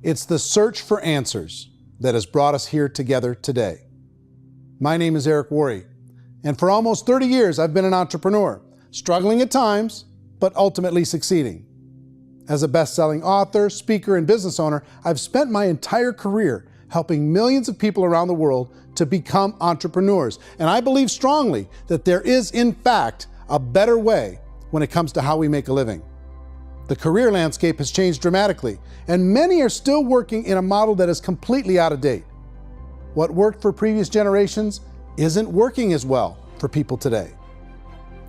It's the search for answers that has brought us here together today. My name is Erick Worre, and for almost 30 years I've been an entrepreneur, struggling at times, but ultimately succeeding. As a best-selling author, speaker, and business owner, I've spent my entire career helping millions of people around the world to become entrepreneurs. And I believe strongly that there is, in fact, a better way when it comes to how we make a living. The career landscape has changed dramatically, and many are still working in a model that is completely out of date. What worked for previous generations isn't working as well for people today.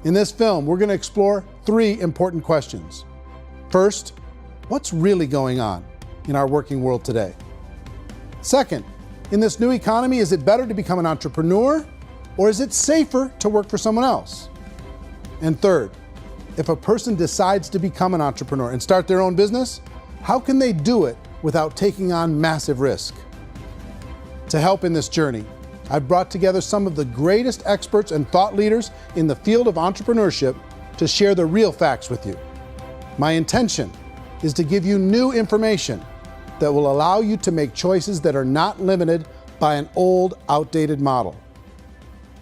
In this film, we're going to explore 3 important questions. First, what's really going on in our working world today? Second, in this new economy, is it better to become an entrepreneur, or is it safer to work for someone else? And third, if a person decides to become an entrepreneur and start their own business, how can they do it without taking on massive risk? To help in this journey, I've brought together some of the greatest experts and thought leaders in the field of entrepreneurship to share the real facts with you. My intention is to give you new information that will allow you to make choices that are not limited by an old, outdated model.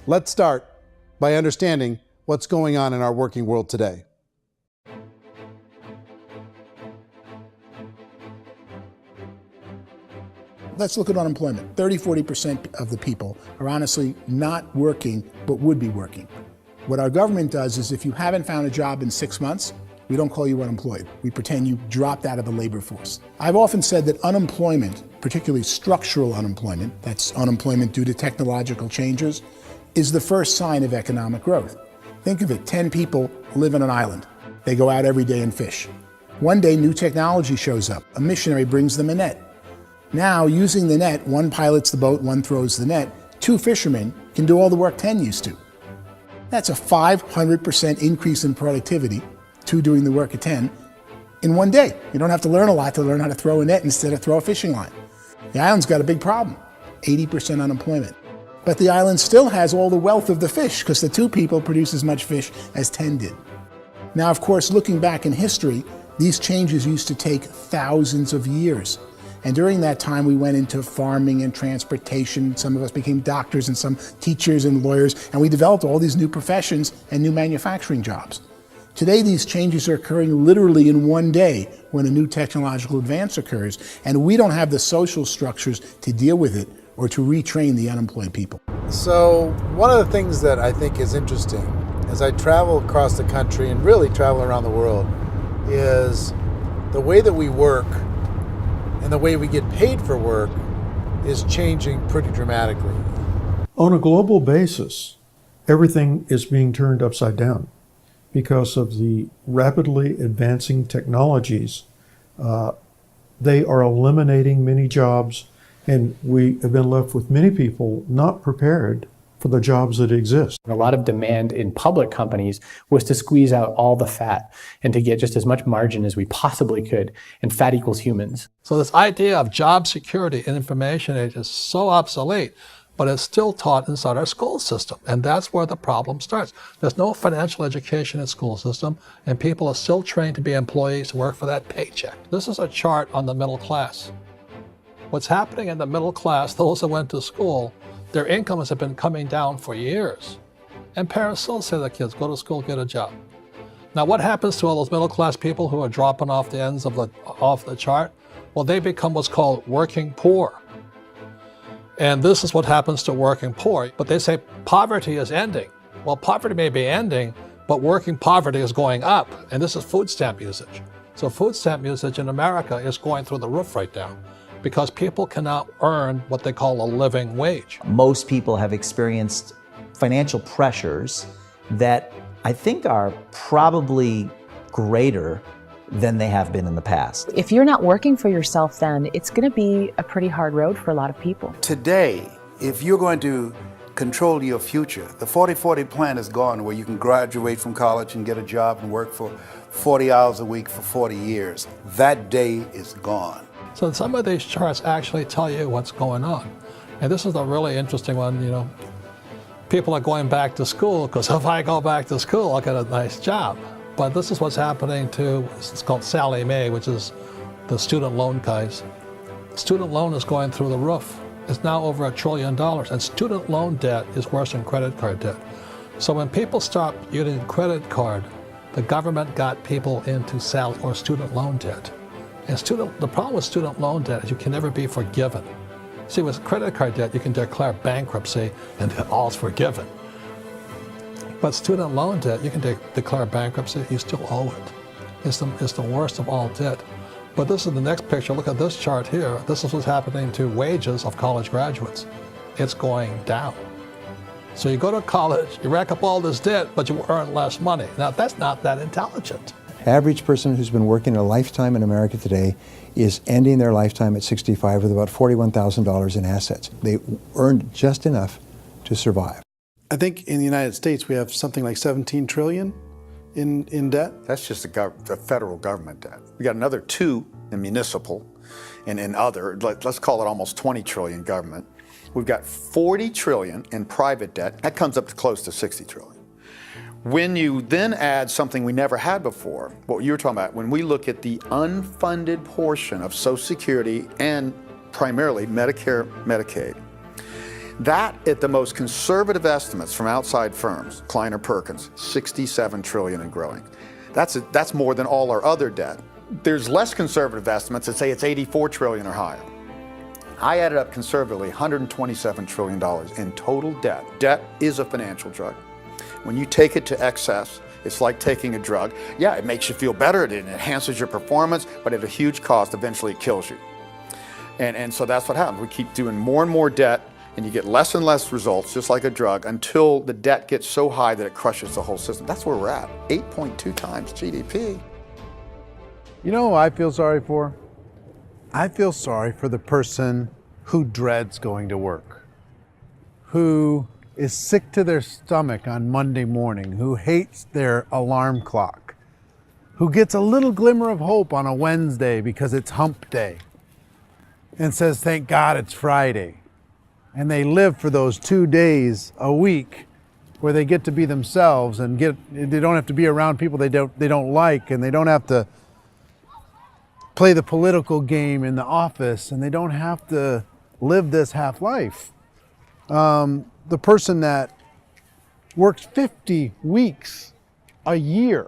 Let's start by understanding what's going on in our working world today. Let's look at unemployment. 30–40% of the people are honestly not working, but would be working. What our government does is if you haven't found a job in 6 months, we don't call you unemployed. We pretend you dropped out of the labor force. I've often said that unemployment, particularly structural unemployment, that's unemployment due to technological changes, is the first sign of economic growth. Think of it, 10 people live on an island. They go out every day and fish. One day, new technology shows up. A missionary brings them a net. Now, using the net, one pilots the boat, one throws the net. 2 fishermen can do all the work 10 used to. That's a 500% increase in productivity, 2 doing the work of 10, in one day. You don't have to learn a lot to learn how to throw a net instead of throw a fishing line. The island's got a big problem, 80% unemployment. But the island still has all the wealth of the fish because the 2 people produce as much fish as 10 did. Now, of course, looking back in history, these changes used to take thousands of years. And during that time, we went into farming and transportation. Some of us became doctors and some teachers and lawyers, and we developed all these new professions and new manufacturing jobs. Today, these changes are occurring literally in one day when a new technological advance occurs, and we don't have the social structures to deal with it or to retrain the unemployed people. So one of the things that I think is interesting as I travel across the country and really travel around the world is the way that we work and the way we get paid for work is changing pretty dramatically. On a global basis, everything is being turned upside down because of the rapidly advancing technologies. They are eliminating many jobs, and we have been left with many people not prepared for the jobs that exist. A lot of demand in public companies was to squeeze out all the fat and to get just as much margin as we possibly could, and fat equals humans. So this idea of job security in information age is so obsolete, but it's still taught inside our school system, and that's where the problem starts. There's no financial education in school system, and people are still trained to be employees to work for that paycheck. This is a chart on the middle class. What's happening in the middle class, those that went to school, their incomes have been coming down for years. And parents still say to their kids, go to school, get a job. Now what happens to all those middle class people who are dropping off the ends of the chart? Well, they become what's called working poor. And this is what happens to working poor. But they say poverty is ending. Well, poverty may be ending, but working poverty is going up. And this is food stamp usage. So food stamp usage in America is going through the roof right now, because people cannot earn what they call a living wage. Most people have experienced financial pressures that I think are probably greater than they have been in the past. If you're not working for yourself, then it's going to be a pretty hard road for a lot of people. Today, if you're going to control your future, the 40-40 plan is gone, where you can graduate from college and get a job and work for 40 hours a week for 40 years. That day is gone. So some of these charts actually tell you what's going on. And this is a really interesting one. People are going back to school because if I go back to school, I'll get a nice job. But this is what's happening to, it's called Sallie Mae, which is the student loan guys. Student loan is going through the roof. It's now over $1 trillion, and student loan debt is worse than credit card debt. So when people stopped using credit card, the government got people into or student loan debt. And the problem with student loan debt is you can never be forgiven. See, with credit card debt, you can declare bankruptcy and all's forgiven. But student loan debt, you can declare bankruptcy, you still owe it. It's the worst of all debt. But this is the next picture. Look at this chart here. This is what's happening to wages of college graduates. It's going down. So you go to college, you rack up all this debt, but you earn less money. Now, that's not that intelligent. Average person who's been working a lifetime in America today is ending their lifetime at 65 with about $41,000 in assets. They earned just enough to survive. I think in the United States we have something like 17 trillion in debt. That's just the federal government debt. We got another 2 in municipal and in other, let's call it almost 20 trillion government. We've got 40 trillion in private debt. That comes up to close to 60 trillion. When you then add something we never had before, what you were talking about, when we look at the unfunded portion of Social Security and primarily Medicare, Medicaid, that at the most conservative estimates from outside firms, Kleiner Perkins, 67 trillion and growing. That's more than all our other debt. There's less conservative estimates that say it's 84 trillion or higher. I added up conservatively $127 trillion in total debt. Debt is a financial drug. When you take it to excess, it's like taking a drug. Yeah, it makes you feel better, it enhances your performance, but at a huge cost, eventually it kills you. And so that's what happens. We keep doing more and more debt, and you get less and less results, just like a drug, until the debt gets so high that it crushes the whole system. That's where we're at, 8.2 times GDP. You know who I feel sorry for? I feel sorry for the person who dreads going to work, who is sick to their stomach on Monday morning, who hates their alarm clock, who gets a little glimmer of hope on a Wednesday because it's hump day and says, thank God it's Friday. And they live for those 2 days a week where they get to be themselves and they don't have to be around people they don't like, and they don't have to play the political game in the office, and they don't have to live this half life. The person that works 50 weeks a year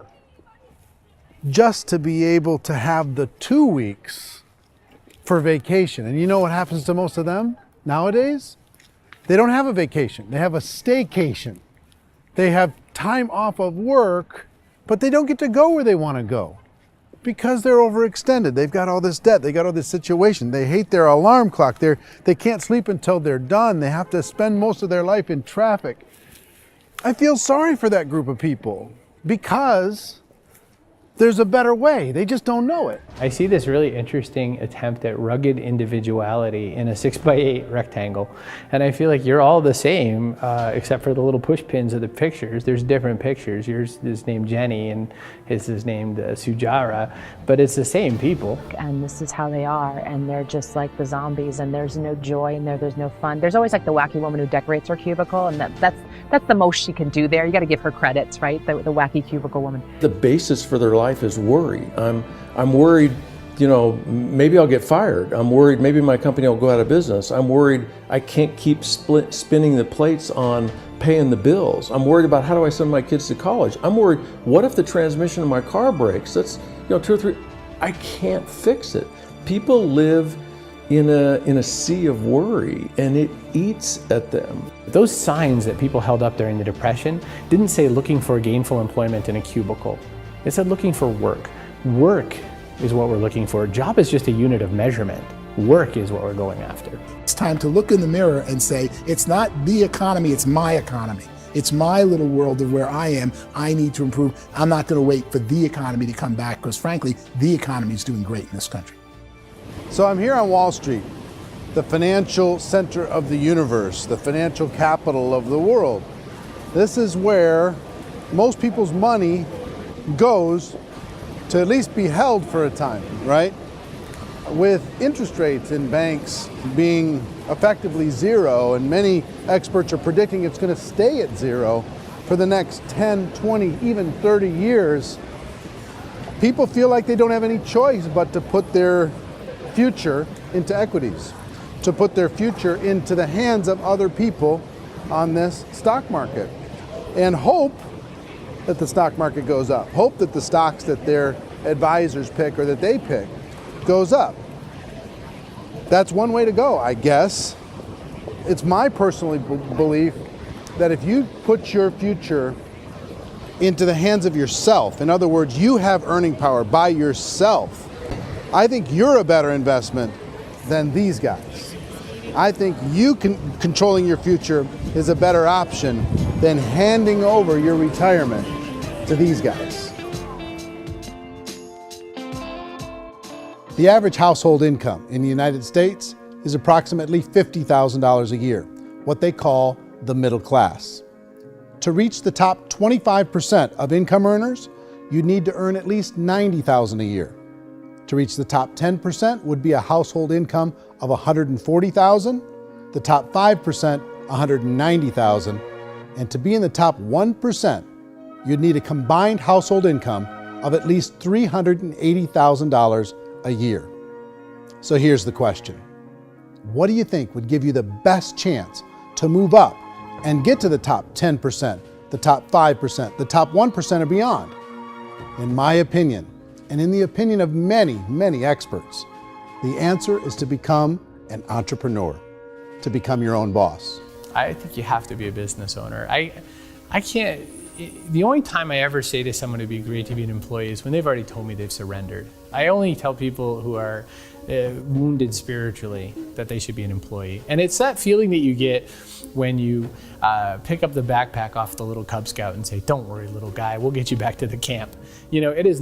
just to be able to have the 2 weeks for vacation. And you know what happens to most of them nowadays? They don't have a vacation. They have a staycation. They have time off of work, but they don't get to go where they want to go because they're overextended. They've got all this debt. They got all this situation. They hate their alarm clock. They can't sleep until they're done. They have to spend most of their life in traffic. I feel sorry for that group of people because there's a better way. They just don't know it. I see this really interesting attempt at rugged individuality in a 6x8 rectangle. And I feel like you're all the same, except for the little push pins of the pictures. There's different pictures. Yours is named Jenny and his is named Sujara, but it's the same people. And this is how they are, and they're just like the zombies, and there's no joy in there, there's no fun. There's always like the wacky woman who decorates her cubicle, and that's the most she can do there. You gotta give her credits, right? The wacky cubicle woman. The basis for their life is worry. I'm worried, you know, maybe I'll get fired. I'm worried maybe my company will go out of business. I'm worried I can't keep spinning the plates on paying the bills. I'm worried about how do I send my kids to college. I'm worried, what if the transmission of my car breaks? That's, you know, 2 or 3, I can't fix it. People live in a sea of worry, and it eats at them. Those signs that people held up during the Depression didn't say looking for gainful employment in a cubicle. It said looking for work. Work is what we're looking for. Job is just a unit of measurement. Work is what we're going after. It's time to look in the mirror and say, it's not the economy, it's my economy. It's my little world of where I am. I need to improve. I'm not going to wait for the economy to come back, because frankly, the economy is doing great in this country. So I'm here on Wall Street, the financial center of the universe, the financial capital of the world. This is where most people's money goes to at least be held for a time, right? With interest rates in banks being effectively zero, and many experts are predicting it's going to stay at zero for the next 10, 20, even 30 years, people feel like they don't have any choice but to put their future into equities, to put their future into the hands of other people on this stock market, and hope that the stock market goes up, hope that the stocks that their advisors pick or that they pick goes up. That's one way to go, I guess. It's my personal belief that if you put your future into the hands of yourself, in other words, you have earning power by yourself, I think you're a better investment than these guys. I think controlling your future is a better option than handing over your retirement to these guys. The average household income in the United States is approximately $50,000 a year, what they call the middle class. To reach the top 25% of income earners, you need to earn at least $90,000 a year. To reach the top 10% would be a household income of $140,000, the top 5%, $190,000, and to be in the top 1%, you'd need a combined household income of at least $380,000 a year. So here's the question. What do you think would give you the best chance to move up and get to the top 10%, the top 5%, the top 1% or beyond? In my opinion, and in the opinion of many, many experts, the answer is to become an entrepreneur, to become your own boss. I think you have to be a business owner. I can't, the only time I ever say to someone it'd be great to be an employee is when they've already told me they've surrendered. I only tell people who are wounded spiritually that they should be an employee. And it's that feeling that you get when you pick up the backpack off the little Cub Scout and say, "Don't worry, little guy, we'll get you back to the camp." You know, it is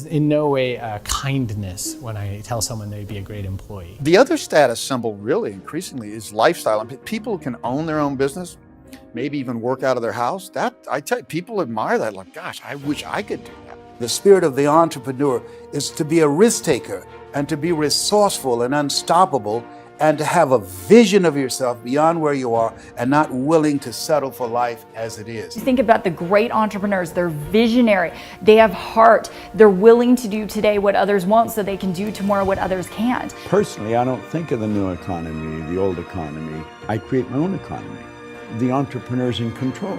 in no way a kindness when I tell someone they'd be a great employee. The other status symbol really increasingly is lifestyle. I mean, people who can own their own business, maybe even work out of their house. That, I tell you, people admire that. Like, gosh, I wish I could do that. The spirit of the entrepreneur is to be a risk taker and to be resourceful and unstoppable and to have a vision of yourself beyond where you are and not willing to settle for life as it is. You think about the great entrepreneurs, they're visionary, they have heart, they're willing to do today what others won't so they can do tomorrow what others can't. Personally, I don't think of the new economy, the old economy. I create my own economy. The entrepreneur's in control.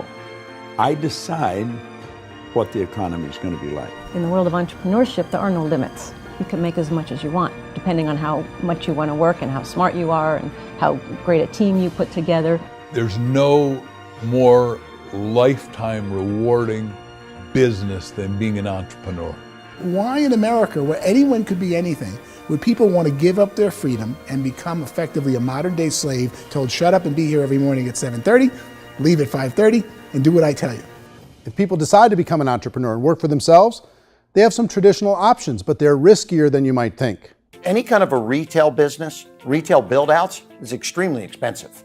I decide what the economy is going to be like. In the world of entrepreneurship, there are no limits. You can make as much as you want, depending on how much you want to work and how smart you are and how great a team you put together. There's no more lifetime rewarding business than being an entrepreneur. Why in America, where anyone could be anything, would people want to give up their freedom and become effectively a modern-day slave, told shut up and be here every morning at 7:30, leave at 5:30, and do what I tell you? If people decide to become an entrepreneur and work for themselves, they have some traditional options, but they're riskier than you might think. Any kind of a retail business, retail build-outs is extremely expensive.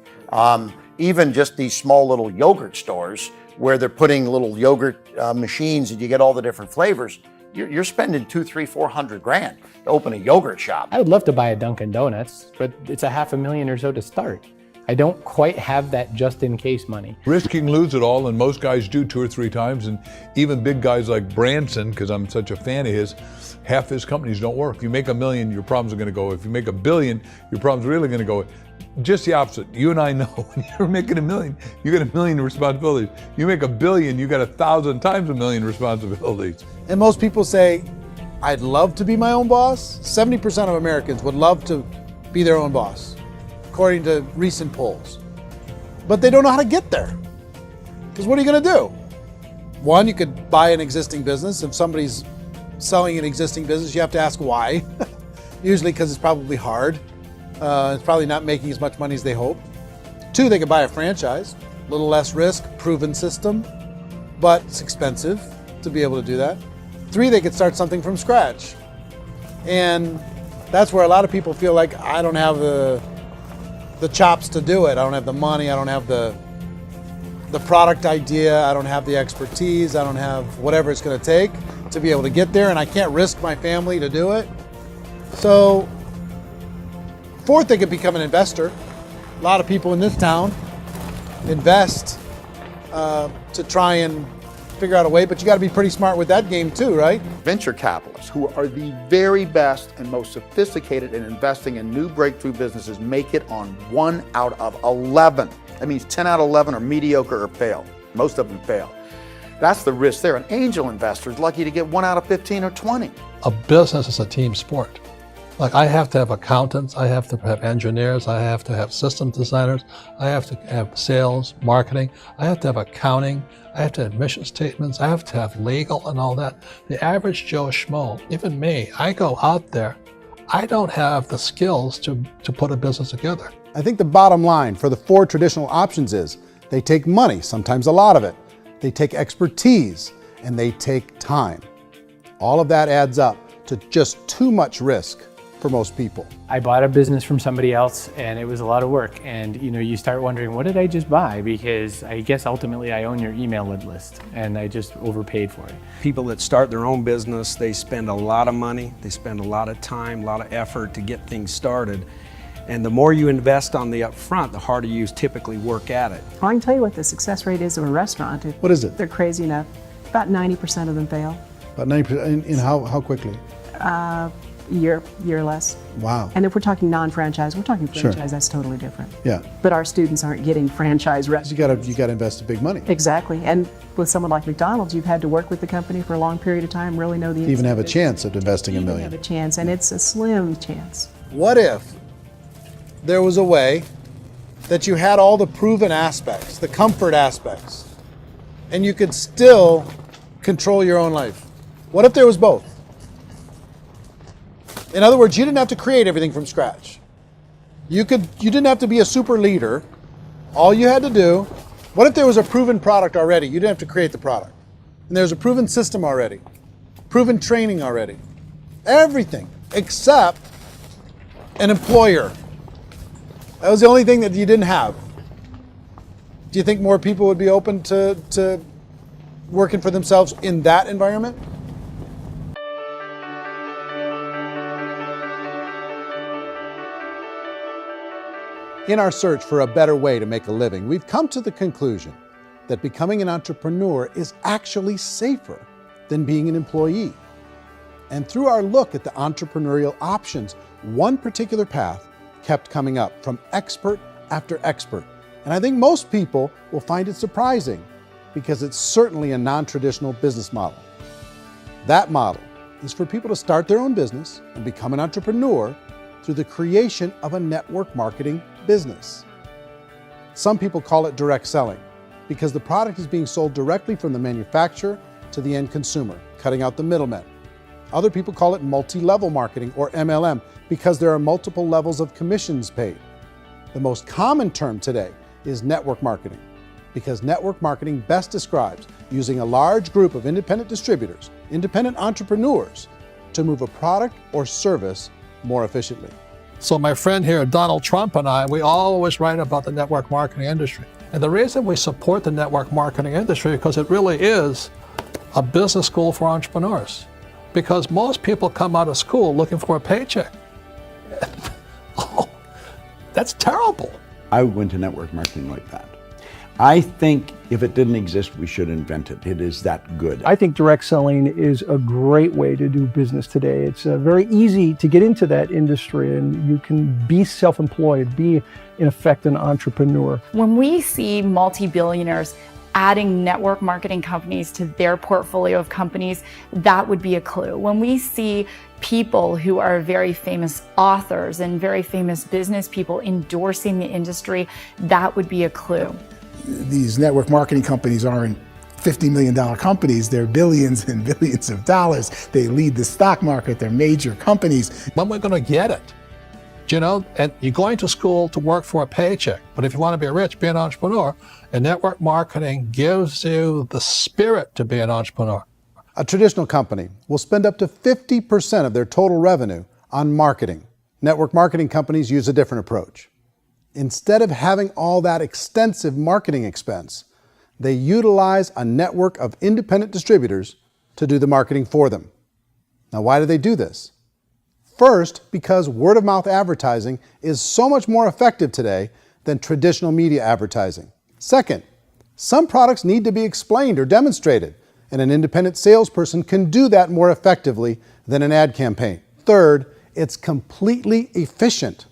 Even just these small little yogurt stores where they're putting little yogurt machines and you get all the different flavors, you're spending $200,000, $300,000, $400,000 to open a yogurt shop. I would love to buy a Dunkin' Donuts, but it's $500,000 or so to start. I don't quite have that just in case money. Risking lose it all, and most guys do 2 or 3 times, and even big guys like Branson, because I'm such a fan of his, half his companies don't work. If you make $1 million, your problems are going to go. If you make $1 billion, your problems are really going to go. Just the opposite. You and I know when you're making $1 million, you got $1 million responsibilities. You make $1 billion, you got 1,000 times $1 million responsibilities. And most people say, I'd love to be my own boss. 70% of Americans would love to be their own boss, according to recent polls. But they don't know how to get there. Because what are you going to do? One, you could buy an existing business. If somebody's selling an existing business, you have to ask why. Usually because it's probably hard. It's probably not making as much money as they hope. 2, they could buy a franchise. A little less risk, proven system, but it's expensive to be able to do that. 3, they could start something from scratch. And that's where a lot of people feel like, I don't have the chops to do it. I don't have the money. I don't have the product idea. I don't have the expertise. I don't have whatever it's going to take to be able to get there, and I can't risk my family to do it. So 4th, they could become an investor. A lot of people in this town invest to try and figure out a way, but you got to be pretty smart with that game too, right? Venture capitalists, who are the very best and most sophisticated in investing in new breakthrough businesses, make it on 1 out of 11. That means 10 out of 11 are mediocre or fail. Most of them fail. That's the risk there. An angel investor is lucky to get 1 out of 15 or 20. A business is a team sport. Like, I have to have accountants, I have to have engineers, I have to have system designers, I have to have sales, marketing, I have to have accounting, I have to have mission statements, I have to have legal and all that. The average Joe Schmo, even me, I go out there, I don't have the skills to put a business together. I think the bottom line for the 4 traditional options is they take money, sometimes a lot of it. They take expertise, and they take time. All of that adds up to just too much risk for most people. I bought a business from somebody else and it was a lot of work. And you start wondering, what did I just buy? Because I guess ultimately I own your email list and I just overpaid for it. People that start their own business, they spend a lot of money, they spend a lot of time, a lot of effort to get things started. And the more you invest on the upfront, the harder you typically work at it. I can tell you what the success rate is of a restaurant. What is it? They're crazy enough. About 90% of them fail. About 90%, in how quickly? Year less. Wow. And if we're talking non-franchise, we're talking franchise, Sure. That's totally different. Yeah. But our students aren't getting franchise restaurants. You got to invest the big money. Exactly. And with someone like McDonald's, you've had to work with the company for a long period of time, really know the To even have a business. chance at investing a Even million. have a chance, and it's a slim chance. What if there was a way that you had all the proven aspects, the comfort aspects, and you could still control your own life? What if there was both? In other words, you didn't have to create everything from scratch. You didn't have to be a super leader. All you had to do, what if there was a proven product already? You didn't have to create the product. And there's a proven system already, proven training already. Everything except an employer. That was the only thing that you didn't have. Do you think more people would be open to working for themselves in that environment? In our search for a better way to make a living, we've come to the conclusion that becoming an entrepreneur is actually safer than being an employee. And through our look at the entrepreneurial options, one particular path kept coming up from expert after expert. And I think most people will find it surprising because it's certainly a non-traditional business model. That model is for people to start their own business and become an entrepreneur through the creation of a network marketing business. Some people call it direct selling because the product is being sold directly from the manufacturer to the end consumer, cutting out the middlemen. Other people call it multi-level marketing, or MLM, because there are multiple levels of commissions paid. The most common term today is network marketing, because network marketing best describes using a large group of independent distributors, independent entrepreneurs, to move a product or service more efficiently. So my friend here, Donald Trump, and I, we always write about the network marketing industry. And the reason we support the network marketing industry is because it really is a business school for entrepreneurs. Because most people come out of school looking for a paycheck. Oh, that's terrible. I would go into network marketing like that. I think if it didn't exist, we should invent it. It is that good. I think direct selling is a great way to do business today. It's very easy to get into that industry, and you can be self-employed, be in effect an entrepreneur. When we see multi-billionaires adding network marketing companies to their portfolio of companies, that would be a clue. When we see people who are very famous authors and very famous business people endorsing the industry, that would be a clue. These network marketing companies aren't $50 million companies, they're billions and billions of dollars. They lead the stock market, they're major companies. When we're going to get it? You know, and you're going to school to work for a paycheck, but if you want to be rich, be an entrepreneur, and network marketing gives you the spirit to be an entrepreneur. A traditional company will spend up to 50% of their total revenue on marketing. Network marketing companies use a different approach. Instead of having all that extensive marketing expense, they utilize a network of independent distributors to do the marketing for them. Now, why do they do this? First, because word-of-mouth advertising is so much more effective today than traditional media advertising. Second, some products need to be explained or demonstrated and an independent salesperson can do that more effectively than an ad campaign. Third, it's completely efficient.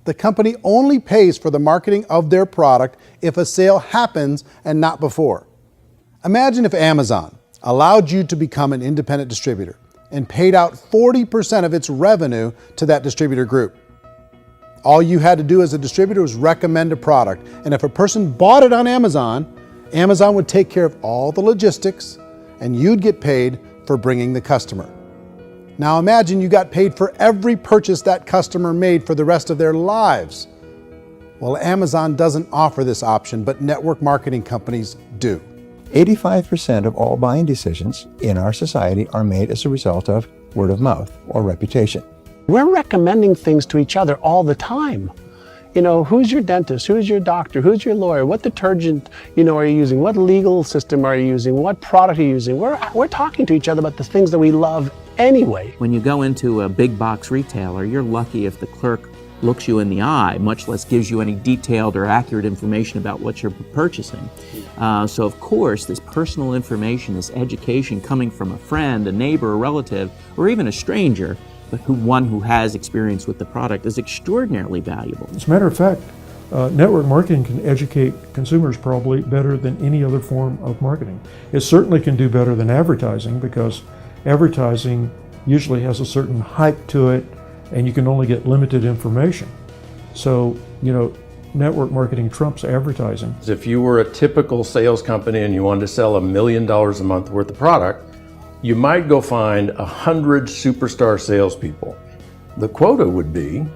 The company only pays for the marketing of their product if a sale happens and not before. Imagine if Amazon allowed you to become an independent distributor and paid out 40% of its revenue to that distributor group. All you had to do as a distributor was recommend a product, and if a person bought it on Amazon, Amazon would take care of all the logistics and you'd get paid for bringing the customer. Now imagine you got paid for every purchase that customer made for the rest of their lives. Well, Amazon doesn't offer this option, but network marketing companies do. 85% of all buying decisions in our society are made as a result of word of mouth or reputation. We're recommending things to each other all the time. You know, who's your dentist? Who's your doctor? Who's your lawyer? What detergent, are you using? What legal system are you using? What product are you using? We're talking to each other about the things that we love anyway. When you go into a big box retailer, you're lucky if the clerk looks you in the eye, much less gives you any detailed or accurate information about what you're purchasing. So of course, this personal information, this education coming from a friend, a neighbor, a relative, or even a stranger, but one who has experience with the product is extraordinarily valuable. As a matter of fact, network marketing can educate consumers probably better than any other form of marketing. It certainly can do better than advertising, because advertising usually has a certain hype to it and you can only get limited information. So, network marketing trumps advertising. If you were a typical sales company and you wanted to sell $1 million a month worth of product, you might go find 100 superstar salespeople. The quota would be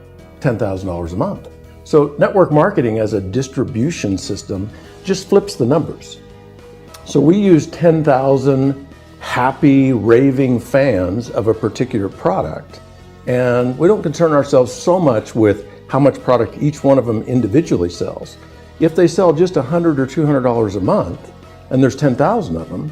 $10,000 a month. So network marketing as a distribution system just flips the numbers. So we use 10,000 happy, raving fans of a particular product, and we don't concern ourselves so much with how much product each one of them individually sells. If they sell just $100 or $200 a month, and there's 10,000 of them,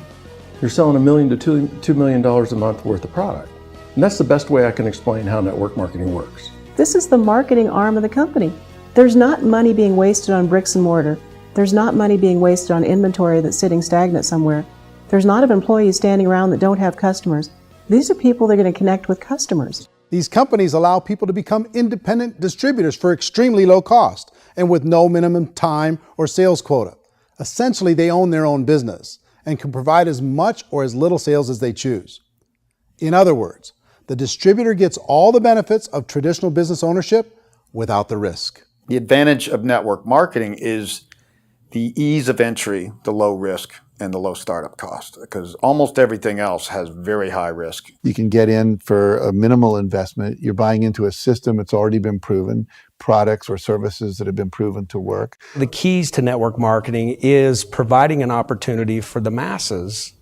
you're selling $1 million to $2 million a month worth of product. And that's the best way I can explain how network marketing works. This is the marketing arm of the company. There's not money being wasted on bricks and mortar. There's not money being wasted on inventory that's sitting stagnant somewhere. There's not of employees standing around that don't have customers. These are people that are going to connect with customers. These companies allow people to become independent distributors for extremely low cost and with no minimum time or sales quota. Essentially, they own their own business and can provide as much or as little sales as they choose. In other words, the distributor gets all the benefits of traditional business ownership without the risk. The advantage of network marketing is the ease of entry, the low risk, and the low startup cost, because almost everything else has very high risk. You can get in for a minimal investment. You're buying into a system that's already been proven, products or services that have been proven to work. The keys to network marketing is providing an opportunity for the masses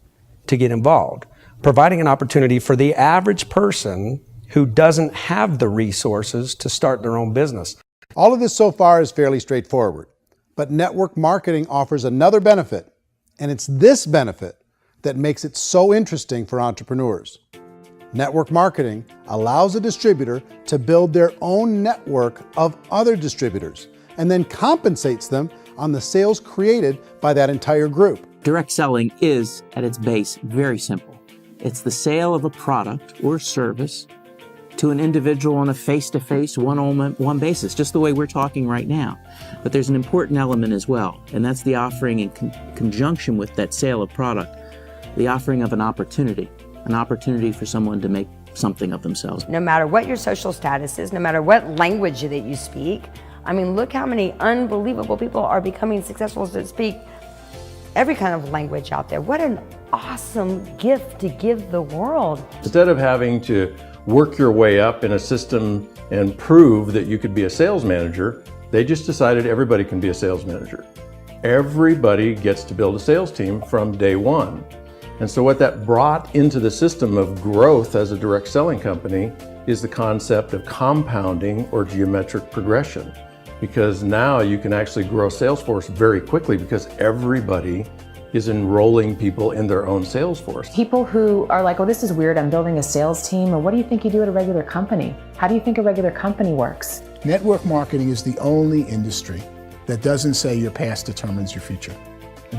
to get involved, providing an opportunity for the average person who doesn't have the resources to start their own business. All of this so far is fairly straightforward, but network marketing offers another benefit, and it's this benefit that makes it so interesting for entrepreneurs. Network marketing allows a distributor to build their own network of other distributors and then compensates them on the sales created by that entire group. Direct selling is, at its base, very simple. It's the sale of a product or service to an individual on a face-to-face, one-on-one basis, just the way we're talking right now. But there's an important element as well, and that's the offering in conjunction with that sale of product, the offering of an opportunity for someone to make something of themselves. No matter what your social status is, no matter what language that you speak, I mean, look how many unbelievable people are becoming successful that speak every kind of language out there. What an awesome gift to give the world. Instead of having to work your way up in a system and prove that you could be a sales manager, they just decided everybody can be a sales manager. Everybody gets to build a sales team from day one. And so what that brought into the system of growth as a direct selling company is the concept of compounding or geometric progression. Because now you can actually grow sales force very quickly because everybody is enrolling people in their own sales force. People who are like, oh, this is weird, I'm building a sales team, or what do you think you do at a regular company? How do you think a regular company works? Network marketing is the only industry that doesn't say your past determines your future.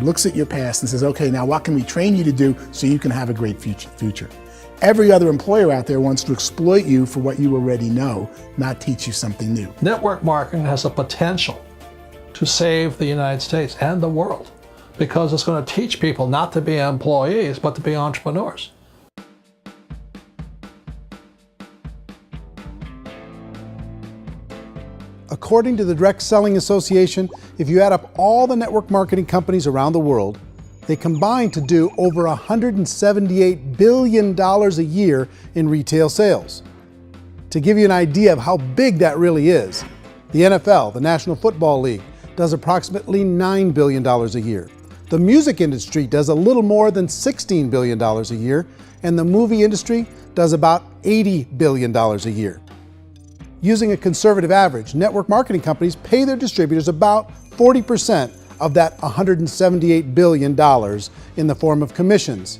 looks at your past and says, okay, now what can we train you to do so you can have a great future? Every other employer out there wants to exploit you for what you already know, not teach you something new. Network marketing has the potential to save the United States and the world because it's going to teach people not to be employees, but to be entrepreneurs. According to the Direct Selling Association, if you add up all the network marketing companies around the world, they combine to do over $178 billion a year in retail sales. To give you an idea of how big that really is, the NFL, the National Football League, does approximately $9 billion a year. The music industry does a little more than $16 billion a year, and the movie industry does about $80 billion a year. Using a conservative average, network marketing companies pay their distributors about 40% of that $178 billion in the form of commissions,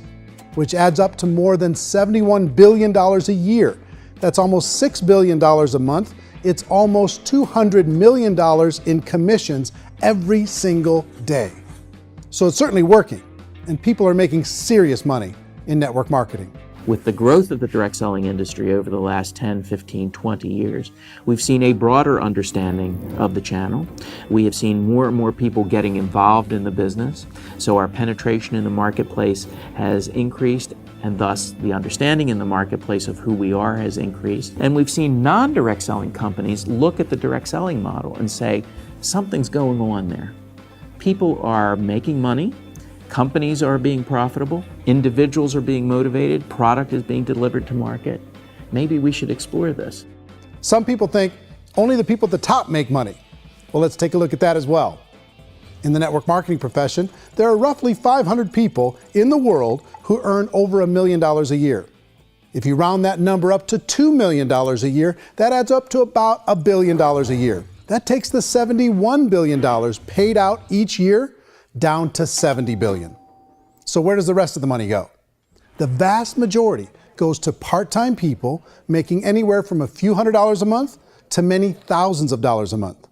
which adds up to more than $71 billion a year. That's almost $6 billion a month. It's almost $200 million in commissions every single day. So it's certainly working, and people are making serious money in network marketing. With the growth of the direct selling industry over the last 10, 15, 20 years, we've seen a broader understanding of the channel. We have seen more and more people getting involved in the business. So our penetration in the marketplace has increased, and thus the understanding in the marketplace of who we are has increased. And we've seen non-direct selling companies look at the direct selling model and say, something's going on there. People are making money. Companies are being profitable, individuals are being motivated, product is being delivered to market. Maybe we should explore this. Some people think only the people at the top make money. Well, let's take a look at that as well. In the network marketing profession, there are roughly 500 people in the world who earn over $1 million a year. If you round that number up to $2 million a year, that adds up to about $1 billion a year. That takes the $71 billion paid out each year down to $70 billion. So where does the rest of the money go? The vast majority goes to part-time people making anywhere from a few $100s a month to many thousands of dollars a month.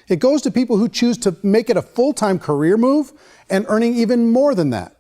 It goes to people who choose to make it a full-time career move and earning even more than that.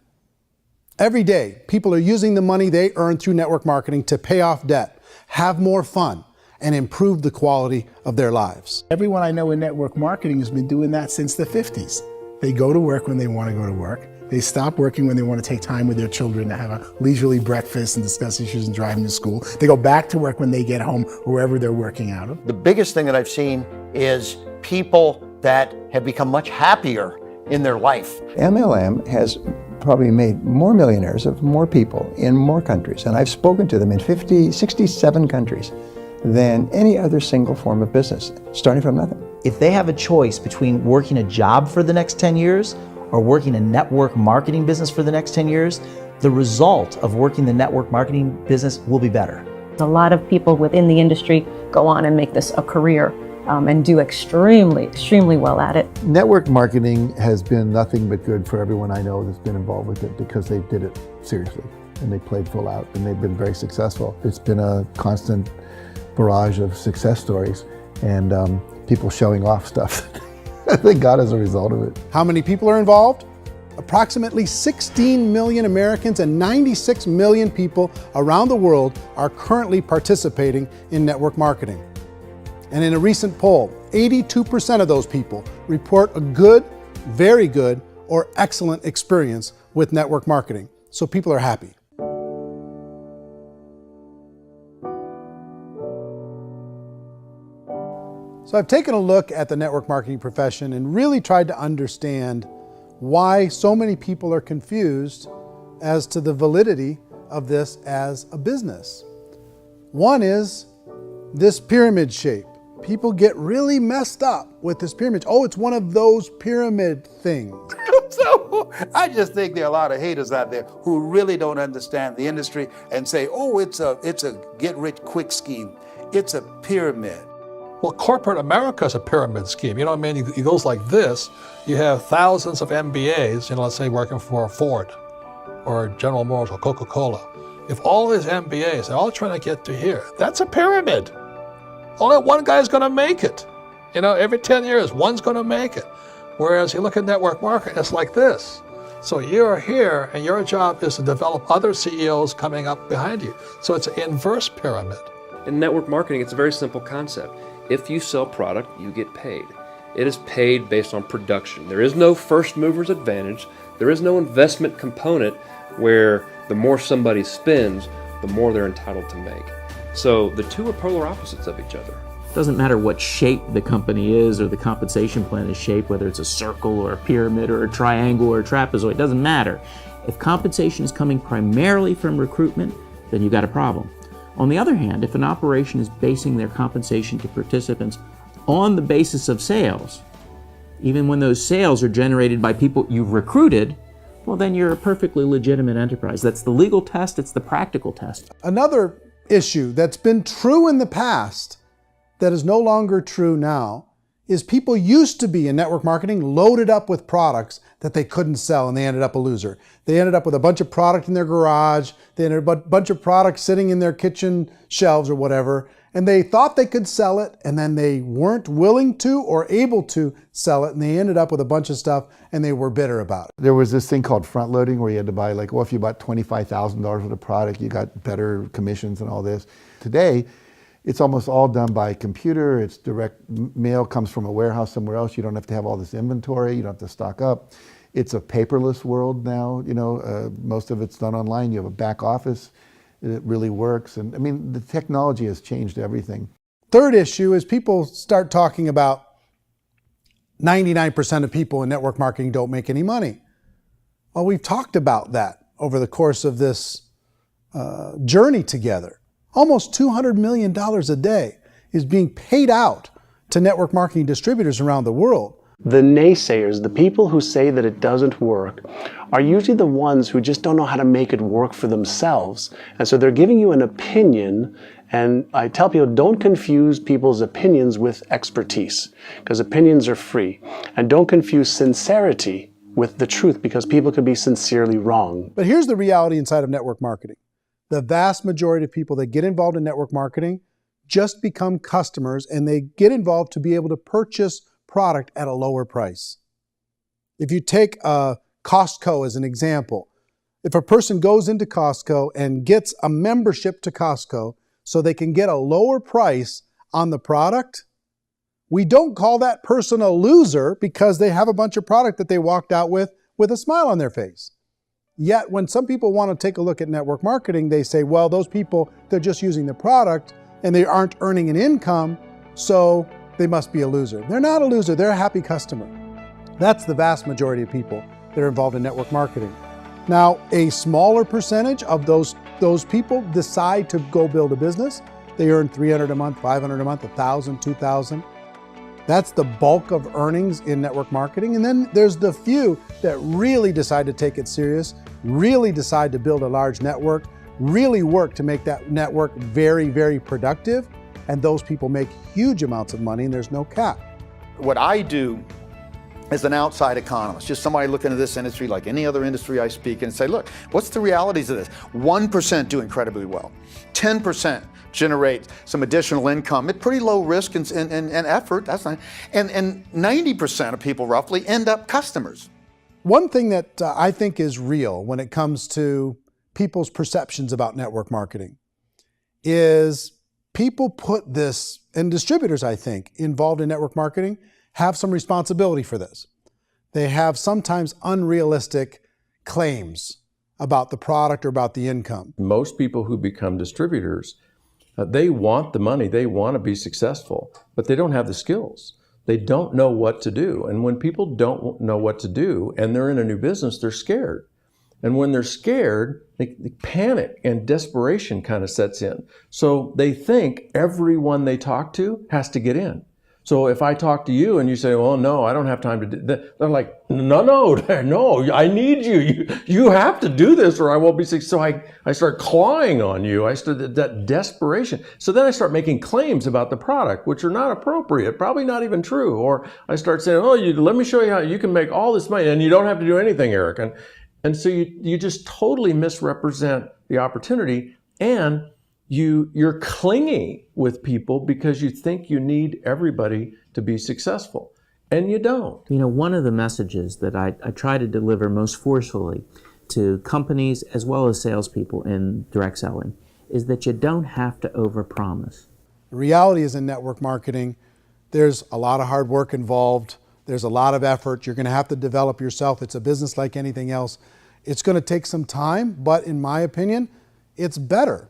Every day, people are using the money they earn through network marketing to pay off debt, have more fun, and improve the quality of their lives. Everyone I know in network marketing has been doing that since the 50s. They go to work when they want to go to work. They stop working when they want to take time with their children to have a leisurely breakfast and discuss issues and drive them to school. They go back to work when they get home, wherever they're working out of. The biggest thing that I've seen is people that have become much happier in their life. MLM has probably made more millionaires of more people in more countries, and I've spoken to them in 67 countries than any other single form of business, starting from nothing. If they have a choice between working a job for the next 10 years or working a network marketing business for the next 10 years, the result of working the network marketing business will be better. A lot of people within the industry go on and make this a career and do extremely well at it. Network marketing has been nothing but good for everyone I know that's been involved with it because they did it seriously and they played full out and they've been very successful. It's been a constant barrage of success stories and people showing off stuff they got as a result of it. How many people are involved? Approximately 16 million Americans and 96 million people around the world are currently participating in network marketing. And in a recent poll, 82% of those people report a good, very good, or excellent experience with network marketing. So people are happy. So I've taken a look at the network marketing profession and really tried to understand why so many people are confused as to the validity of this as a business. One is this pyramid shape. People get really messed up with this pyramid. Oh, it's one of those pyramid things. So I just think there are a lot of haters out there who really don't understand the industry and say, oh, it's a get-rich-quick scheme. It's a pyramid. Well, corporate America is a pyramid scheme. You know what I mean? It goes like this. You have thousands of MBAs, let's say working for Ford or General Motors or Coca-Cola. If all these MBAs, they're all trying to get to here, that's a pyramid. Only one guy's going to make it. Every 10 years, one's going to make it. Whereas you look at network marketing, it's like this. So you're here, and your job is to develop other CEOs coming up behind you. So it's an inverse pyramid. In network marketing, it's a very simple concept. If you sell product, you get paid. It is paid based on production. There is no first mover's advantage. There is no investment component where the more somebody spends, the more they're entitled to make. So the two are polar opposites of each other. Doesn't matter what shape the company is or the compensation plan is shaped, whether it's a circle or a pyramid or a triangle or a trapezoid, it doesn't matter. If compensation is coming primarily from recruitment, then you've got a problem. On the other hand, if an operation is basing their compensation to participants on the basis of sales, even when those sales are generated by people you've recruited, well, then you're a perfectly legitimate enterprise. That's the legal test, it's the practical test. Another issue that's been true in the past that is no longer true now is people used to be in network marketing loaded up with products that they couldn't sell, and they ended up a loser. They ended up with a bunch of product in their garage, they ended up with a bunch of products sitting in their kitchen shelves or whatever, and they thought they could sell it, and then they weren't willing to or able to sell it, and they ended up with a bunch of stuff, and they were bitter about it. There was this thing called front loading where you had to buy, like, well, if you bought $25,000 worth of product, you got better commissions and all this. Today, it's almost all done by computer. It's direct mail, comes from a warehouse somewhere else. You don't have to have all this inventory. You don't have to stock up. It's a paperless world now. Most of it's done online. You have a back office. It really works. And I mean, the technology has changed everything. Third issue is people start talking about 99% of people in network marketing don't make any money. Well, we've talked about that over the course of this journey together. Almost $200 million a day is being paid out to network marketing distributors around the world. The naysayers, the people who say that it doesn't work, are usually the ones who just don't know how to make it work for themselves. And so they're giving you an opinion, and I tell people, don't confuse people's opinions with expertise, because opinions are free. And don't confuse sincerity with the truth, because people can be sincerely wrong. But here's the reality inside of network marketing. The vast majority of people that get involved in network marketing just become customers, and they get involved to be able to purchase product at a lower price. If you take Costco as an example, if a person goes into Costco and gets a membership to Costco so they can get a lower price on the product, we don't call that person a loser because they have a bunch of product that they walked out with a smile on their face. Yet when some people want to take a look at network marketing, they say, well, those people, they're just using the product and they aren't earning an income, so they must be a loser. They're not a loser, they're a happy customer. That's the vast majority of people that are involved in network marketing. Now, a smaller percentage of those people decide to go build a business. They earn $300 a month, $500 a month, $1,000, $2,000. That's the bulk of earnings in network marketing. And then there's the few that really decide to take it serious, really decide to build a large network, really work to make that network very, very productive. And those people make huge amounts of money, and there's no cap. What I do as an outside economist, just somebody looking at this industry like any other industry I speak in, and say, look, what's the realities of this? 1% do incredibly well. 10% generate some additional income at pretty low risk and effort. That's not, and 90% of people roughly end up customers. One thing that I think is real when it comes to people's perceptions about network marketing is people put this, and distributors, I think, involved in network marketing have some responsibility for this. They have sometimes unrealistic claims about the product or about the income. Most people who become distributors, they want the money, they want to be successful, but they don't have the skills. They don't know what to do. And when people don't know what to do and they're in a new business, they're scared. And when they're scared, they panic and desperation kind of sets in. So they think everyone they talk to has to get in. So if I talk to you and you say, well, no, I don't have time to do that, they're like, no, I need you. You have to do this or I won't be successful. So I start clawing on you. I start that desperation. So then I start making claims about the product, which are not appropriate, probably not even true. Or I start saying, oh, let me show you how you can make all this money and you don't have to do anything, Eric. And so you just totally misrepresent the opportunity, and you're clingy with people because you think you need everybody to be successful. And you don't. You know, one of the messages that I try to deliver most forcefully to companies as well as salespeople in direct selling is that you don't have to overpromise. The reality is in network marketing, there's a lot of hard work involved. There's a lot of effort. You're going to have to develop yourself. It's a business like anything else. It's going to take some time, but in my opinion, it's better.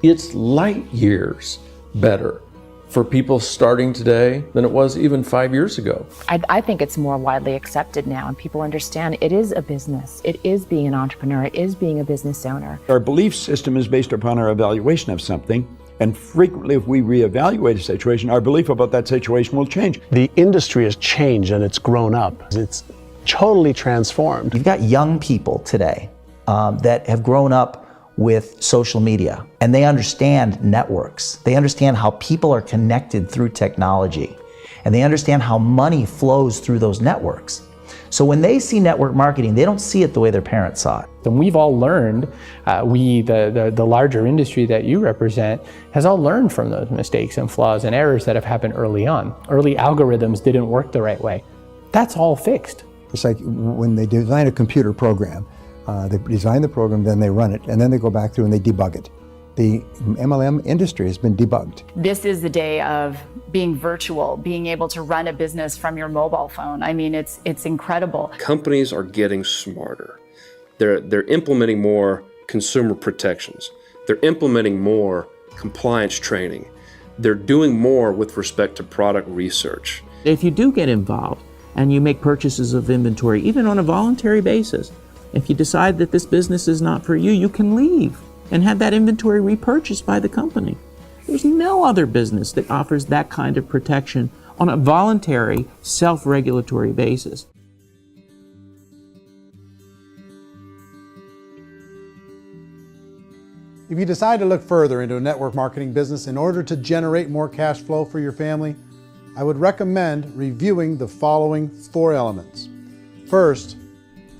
It's light years better for people starting today than it was even 5 years ago. I think it's more widely accepted now, and people understand it is a business. It is being an entrepreneur. It is being a business owner. Our belief system is based upon our evaluation of something, and frequently if we reevaluate a situation, our belief about that situation will change. The industry has changed and it's grown up. It's totally transformed. You've got young people today that have grown up with social media, and they understand networks. They understand how people are connected through technology, and they understand how money flows through those networks. So when they see network marketing, they don't see it the way their parents saw it. And we've all learned, the larger industry that you represent, has all learned from those mistakes and flaws and errors that have happened early on. Early algorithms didn't work the right way. That's all fixed. It's like when they design a computer program, they design the program, then they run it, and then they go back through and they debug it. The MLM industry has been debugged. This is the day of being virtual, being able to run a business from your mobile phone. I mean, it's incredible. Companies are getting smarter. They're implementing more consumer protections. They're implementing more compliance training. They're doing more with respect to product research. If you do get involved and you make purchases of inventory, even on a voluntary basis, if you decide that this business is not for you, you can leave and have that inventory repurchased by the company. There's no other business that offers that kind of protection on a voluntary, self-regulatory basis. If you decide to look further into a network marketing business in order to generate more cash flow for your family, I would recommend reviewing the following 4 elements. First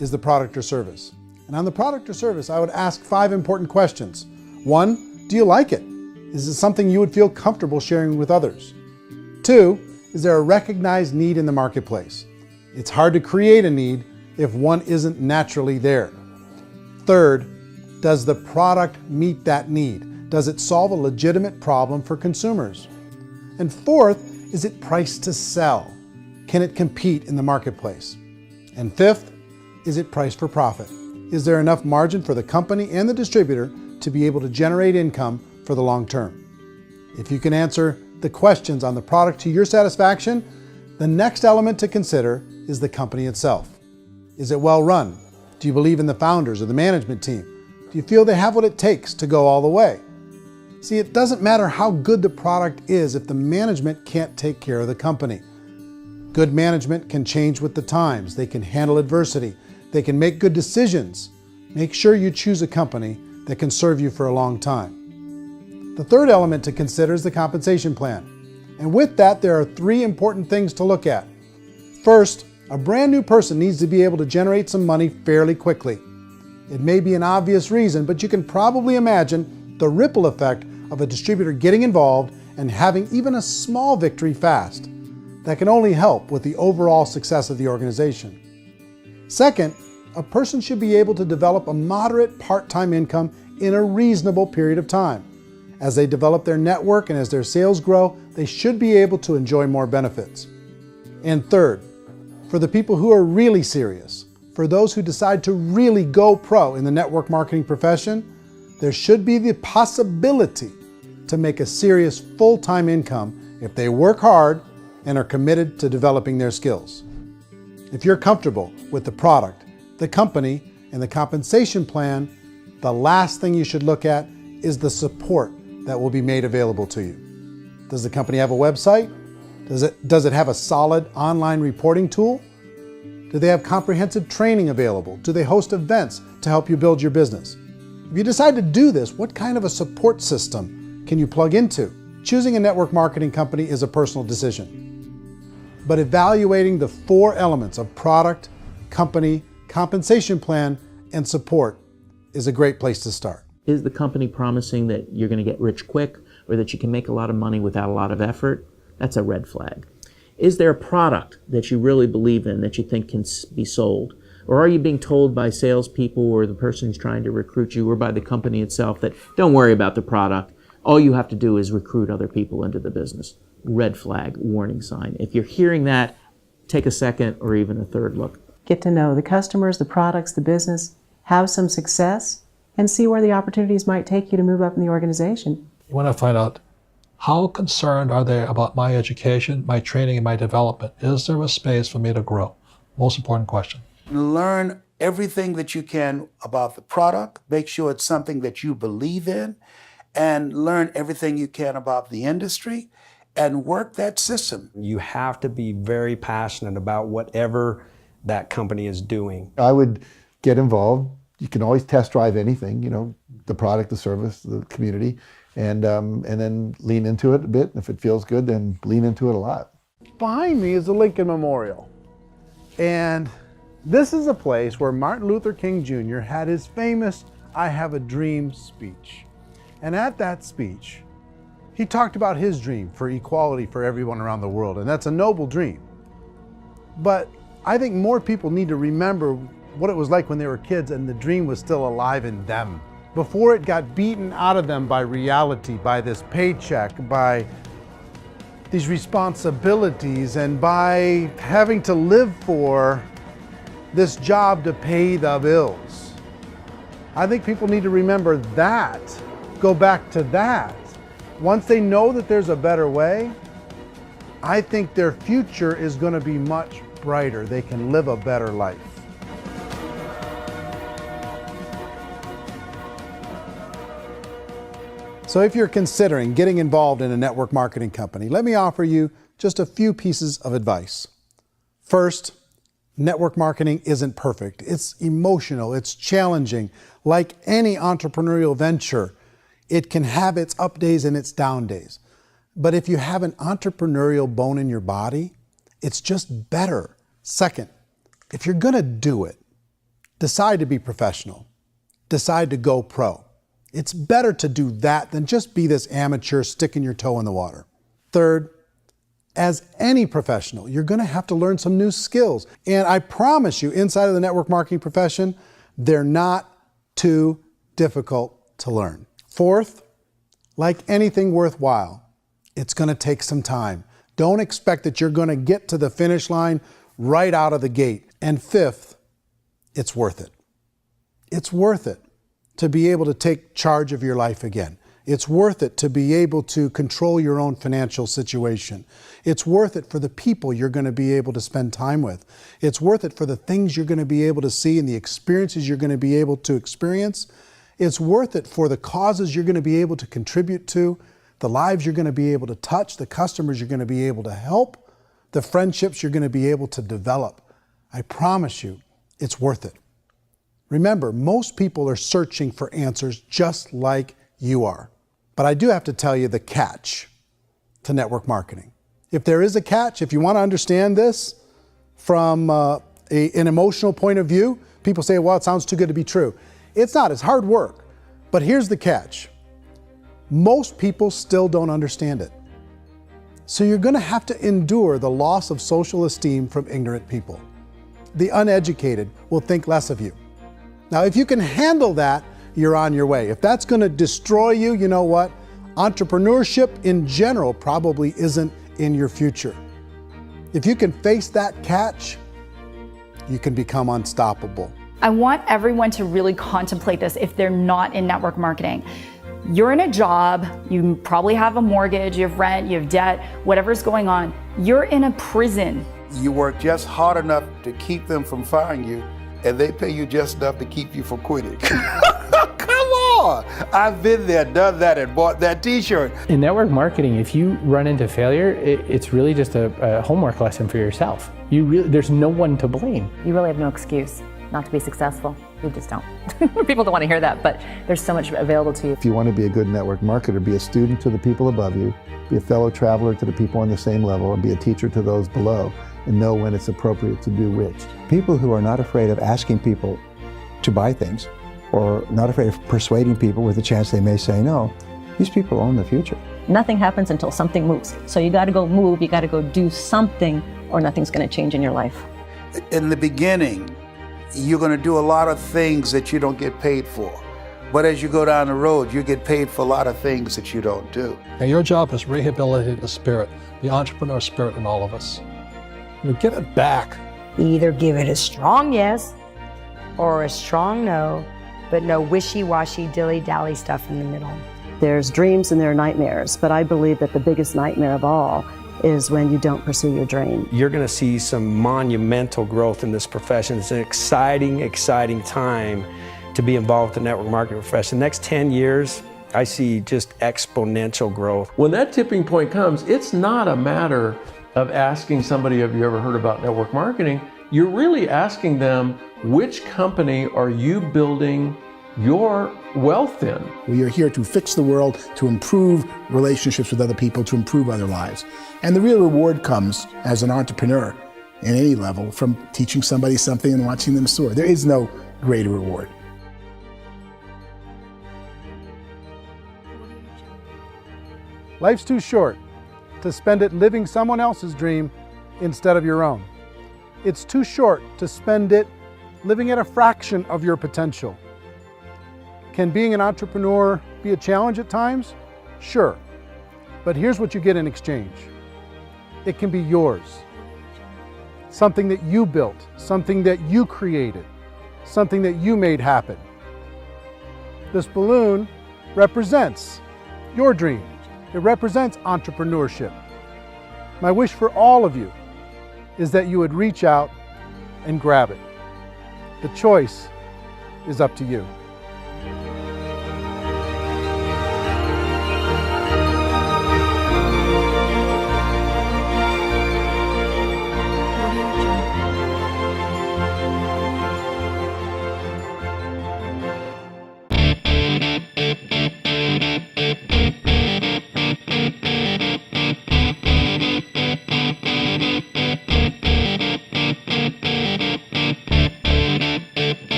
is the product or service. And on the product or service, I would ask 5 important questions. 1, do you like it? Is it something you would feel comfortable sharing with others? 2, is there a recognized need in the marketplace? It's hard to create a need if one isn't naturally there. 3rd, does the product meet that need? Does it solve a legitimate problem for consumers? And 4th, is it priced to sell? Can it compete in the marketplace? And 5th, is it priced for profit? Is there enough margin for the company and the distributor to be able to generate income for the long term? If you can answer the questions on the product to your satisfaction, the next element to consider is the company itself. Is it well run? Do you believe in the founders or the management team? Do you feel they have what it takes to go all the way? See, it doesn't matter how good the product is if the management can't take care of the company. Good management can change with the times. They can handle adversity. They can make good decisions. Make sure you choose a company that can serve you for a long time. The 3rd element to consider is the compensation plan. And with that, there are 3 important things to look at. First, a brand new person needs to be able to generate some money fairly quickly. It may be an obvious reason, but you can probably imagine the ripple effect of a distributor getting involved and having even a small victory fast. That can only help with the overall success of the organization. Second, a person should be able to develop a moderate part-time income in a reasonable period of time. As they develop their network and as their sales grow, they should be able to enjoy more benefits. And third, for the people who are really serious, for those who decide to really go pro in the network marketing profession, there should be the possibility to make a serious full-time income if they work hard and are committed to developing their skills. If you're comfortable with the product, the company, and the compensation plan, the last thing you should look at is the support that will be made available to you. Does the company have a website? Does it have a solid online reporting tool? Do they have comprehensive training available? Do they host events to help you build your business? If you decide to do this, what kind of a support system can you plug into? Choosing a network marketing company is a personal decision. But evaluating the 4 elements of product, company, compensation plan, and support is a great place to start. Is the company promising that you're going to get rich quick or that you can make a lot of money without a lot of effort? That's a red flag. Is there a product that you really believe in that you think can be sold? Or are you being told by salespeople or the person who's trying to recruit you or by the company itself that don't worry about the product, all you have to do is recruit other people into the business? Red flag, warning sign. If you're hearing that, take a second or even a third look. Get to know the customers, the products, the business, have some success, and see where the opportunities might take you to move up in the organization. You want to find out, how concerned are they about my education, my training, and my development? Is there a space for me to grow? Most important question. Learn everything that you can about the product. Make sure it's something that you believe in, and learn everything you can about the industry and work that system. You have to be very passionate about whatever that company is doing. I would get involved. You can always test drive anything, you know, the product, the service, the community, and then lean into it a bit. If it feels good, then lean into it a lot. Behind me is the Lincoln Memorial. And this is a place where Martin Luther King Jr. had his famous "I Have a Dream" speech. And at that speech, he talked about his dream for equality for everyone around the world, and that's a noble dream. But I think more people need to remember what it was like when they were kids and the dream was still alive in them, before it got beaten out of them by reality, by this paycheck, by these responsibilities, and by having to live for this job to pay the bills. I think people need to remember that, go back to that. Once they know that there's a better way, I think their future is going to be much brighter. They can live a better life. So if you're considering getting involved in a network marketing company, let me offer you just a few pieces of advice. First, network marketing isn't perfect. It's emotional, it's challenging. Like any entrepreneurial venture, it can have its up days and its down days. But if you have an entrepreneurial bone in your body, it's just better. Second, if you're gonna do it, decide to be professional. Decide to go pro. It's better to do that than just be this amateur sticking your toe in the water. Third, as any professional, you're gonna have to learn some new skills. And I promise you, inside of the network marketing profession, they're not too difficult to learn. Fourth, like anything worthwhile, it's gonna take some time. Don't expect that you're gonna get to the finish line right out of the gate. And fifth, it's worth it. It's worth it to be able to take charge of your life again. It's worth it to be able to control your own financial situation. It's worth it for the people you're going to be able to spend time with. It's worth it for the things you're going to be able to see and the experiences you're going to be able to experience. It's worth it for the causes you're going to be able to contribute to, the lives you're going to be able to touch, the customers you're going to be able to help, the friendships you're going to be able to develop. I promise you, it's worth it. Remember, most people are searching for answers just like you are. But I do have to tell you the catch to network marketing. If there is a catch, if you want to understand this from an emotional point of view, people say, well, it sounds too good to be true. It's not, it's hard work. But here's the catch. Most people still don't understand it. So you're going to have to endure the loss of social esteem from ignorant people. The uneducated will think less of you. Now, if you can handle that, you're on your way. If that's going to destroy you, you know what? Entrepreneurship in general probably isn't in your future. If you can face that catch, you can become unstoppable. I want everyone to really contemplate this if they're not in network marketing. You're in a job, you probably have a mortgage, you have rent, you have debt, whatever's going on. You're in a prison. You work just hard enough to keep them from firing you, and they pay you just enough to keep you from quitting. Come on! I've been there, done that, and bought that t-shirt. In network marketing, if you run into failure, it's really just a homework lesson for yourself. There's no one to blame. You really have no excuse not to be successful. You just don't. People don't want to hear that, but there's so much available to you. If you want to be a good network marketer, be a student to the people above you, be a fellow traveler to the people on the same level, and be a teacher to those below, and know when it's appropriate to do which. People who are not afraid of asking people to buy things or not afraid of persuading people with the chance they may say no. These people own the future. Nothing happens until something moves. So you got to go move, you got to go do something, or nothing's going to change in your life. In the beginning, you're going to do a lot of things that you don't get paid for. But as you go down the road, you get paid for a lot of things that you don't do. And your job is rehabilitate the spirit, the entrepreneur spirit in all of us. You get it back. Either give it a strong yes or a strong no, but no wishy-washy, dilly-dally stuff in the middle. There's dreams and there are nightmares, but I believe that the biggest nightmare of all is when you don't pursue your dream. You're going to see some monumental growth in this profession. It's an exciting, exciting time to be involved with the network marketing profession. The next 10 years, I see just exponential growth. When that tipping point comes, it's not a matter of asking somebody, have you ever heard about network marketing? You're really asking them, which company are you building your wealth in? We are here to fix the world, to improve relationships with other people, to improve other lives. And the real reward comes as an entrepreneur in any level from teaching somebody something and watching them soar. There is no greater reward. Life's too short to spend it living someone else's dream instead of your own. It's too short to spend it living at a fraction of your potential. Can being an entrepreneur be a challenge at times? Sure. But here's what you get in exchange. It can be yours. Something that you built, something that you created, something that you made happen. This balloon represents your dream. It represents entrepreneurship. My wish for all of you is that you would reach out and grab it. The choice is up to you.